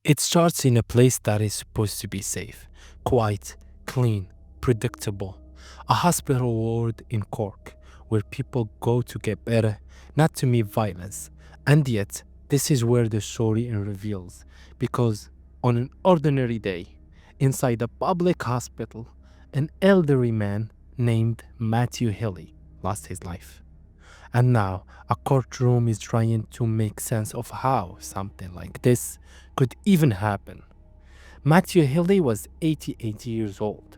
It starts in a place that is supposed to be safe, quiet, clean, predictable. A hospital ward in Cork, where people go to get better, not to meet violence. And yet, this is where the story reveals. Because on an ordinary day, inside a public hospital, an elderly man named Matthew Healy lost his life. And now a courtroom is trying to make sense of how something like this could even happen. Matthew Healy was 88 years old.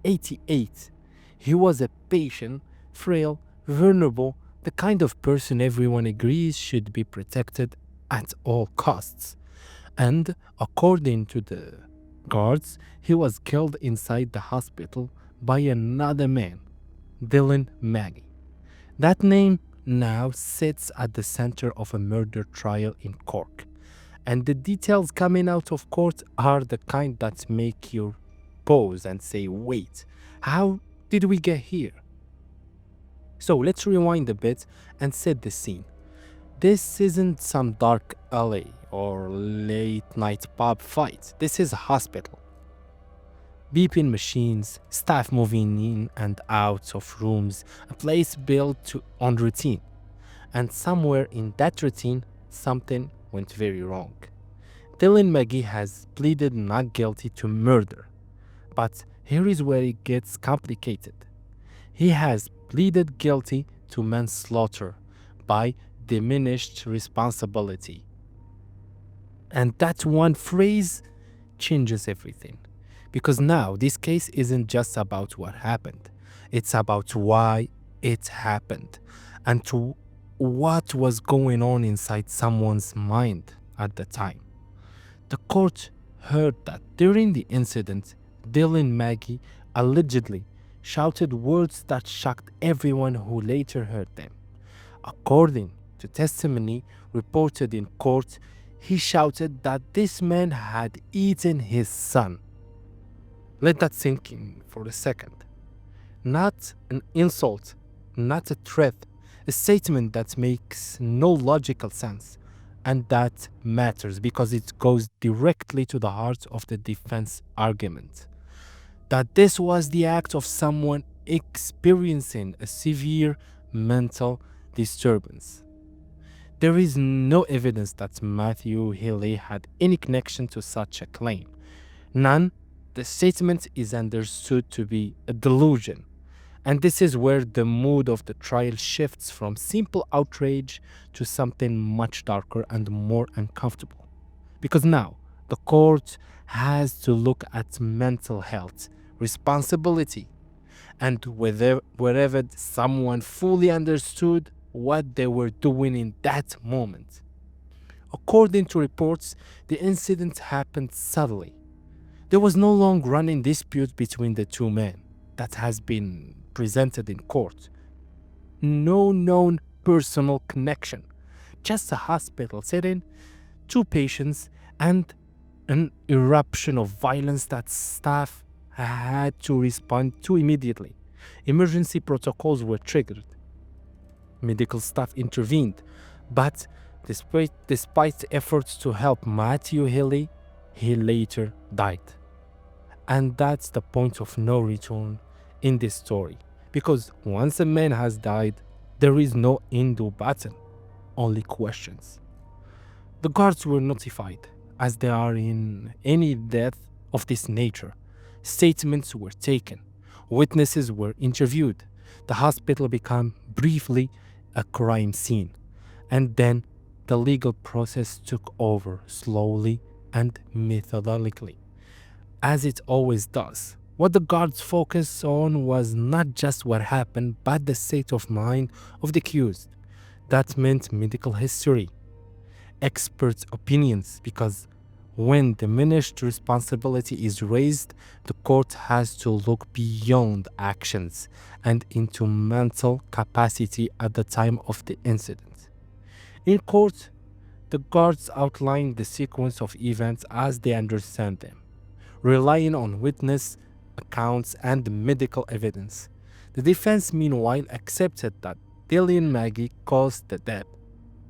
88. He was a patient, frail, vulnerable, the kind of person everyone agrees should be protected at all costs. And according to the guards, he was killed inside the hospital by another man, Magee. That name now sits at the center of a murder trial in Cork. And the details coming out of court are the kind that make you pause and say, wait, how did we get here? So let's rewind a bit and set the scene. This isn't some dark alley or late night pub fight. This is a hospital. Beeping machines, staff moving in and out of rooms, a place built on routine. And somewhere in that routine, something went very wrong. Magee has pleaded not guilty to murder. But here is where it gets complicated. He has pleaded guilty to manslaughter by diminished responsibility. And that one phrase changes everything. Because now this case isn't just about what happened. It's about why it happened and to what was going on inside someone's mind at the time. The court heard that during the incident, Magee allegedly shouted words that shocked everyone who later heard them. According to testimony reported in court, he shouted that this man had eaten his son. Let that sink in for a second. Not an insult, not a threat, a statement that makes no logical sense. And that matters because it goes directly to the heart of the defense argument. That this was the act of someone experiencing a severe mental disturbance. There is no evidence that Matthew Healy had any connection to such a claim. None. The statement is understood to be a delusion. And this is where the mood of the trial shifts from simple outrage to something much darker and more uncomfortable. Because now the court has to look at mental health, responsibility, and wherever someone fully understood what they were doing in that moment. According to reports, the incident happened suddenly. There was no long-running dispute between the two men that has been presented in court. No known personal connection, just a hospital setting, two patients, and an eruption of violence that staff had to respond to immediately. Emergency protocols were triggered. Medical staff intervened, but despite efforts to help Matthew Healy, he later died. And that's the point of no return in this story. Because once a man has died, there is no undo button, only questions. The guards were notified, as they are in any death of this nature. Statements were taken. Witnesses were interviewed. The hospital became briefly a crime scene. And then the legal process took over slowly and methodically, as it always does. What the guards focused on was not just what happened, but the state of mind of the accused. That meant medical history, expert opinions, because when diminished responsibility is raised, the court has to look beyond actions and into mental capacity at the time of the incident. In court, the guards outlined the sequence of events as they understand them, relying on witness accounts and medical evidence. The defense, meanwhile, accepted that Magee caused the death,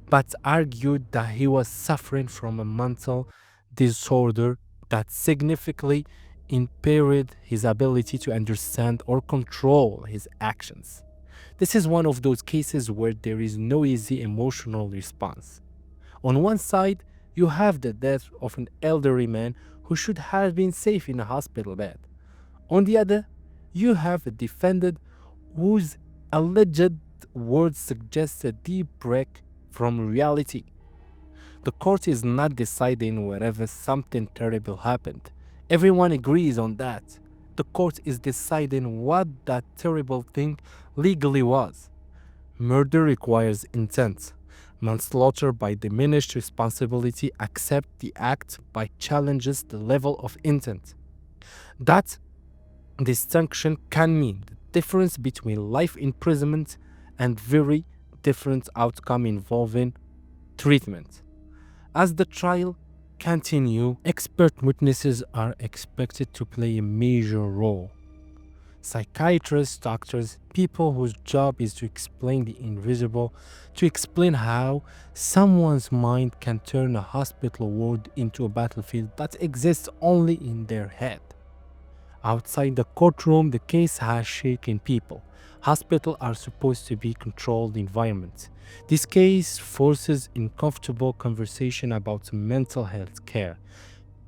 but argued that he was suffering from a mental disorder that significantly impaired his ability to understand or control his actions. This is one of those cases where there is no easy emotional response. On one side, you have the death of an elderly man who should have been safe in a hospital bed. On the other, you have a defendant whose alleged words suggest a deep break from reality. The court is not deciding whether something terrible happened. Everyone agrees on that. The court is deciding what that terrible thing legally was. Murder requires intent. Manslaughter by diminished responsibility accepts the act by challenges the level of intent. That distinction can mean the difference between life imprisonment and very different outcome involving treatment. As the trial continues, expert witnesses are expected to play a major role. Psychiatrists, doctors, people whose job is to explain the invisible, to explain how someone's mind can turn a hospital ward into a battlefield that exists only in their head. Outside the courtroom, the case has shaken people. Hospitals are supposed to be controlled environments. This case forces uncomfortable conversation about mental health care,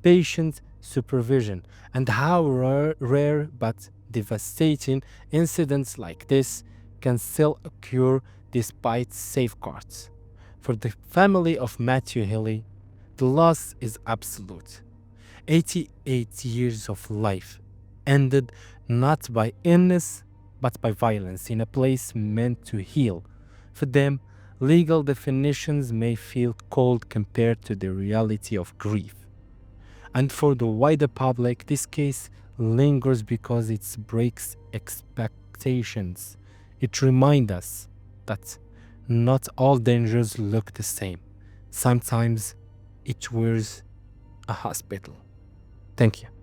patient supervision, and how rare but devastating incidents like this can still occur despite safeguards. For the family of Matthew Healy, the loss is absolute. 88 years of life ended not by illness but by violence in a place meant to heal. For them, legal definitions may feel cold compared to the reality of grief. And for the wider public, this case lingers because it breaks expectations. It reminds us that not all dangers look the same. Sometimes it wears a hospital. Thank you.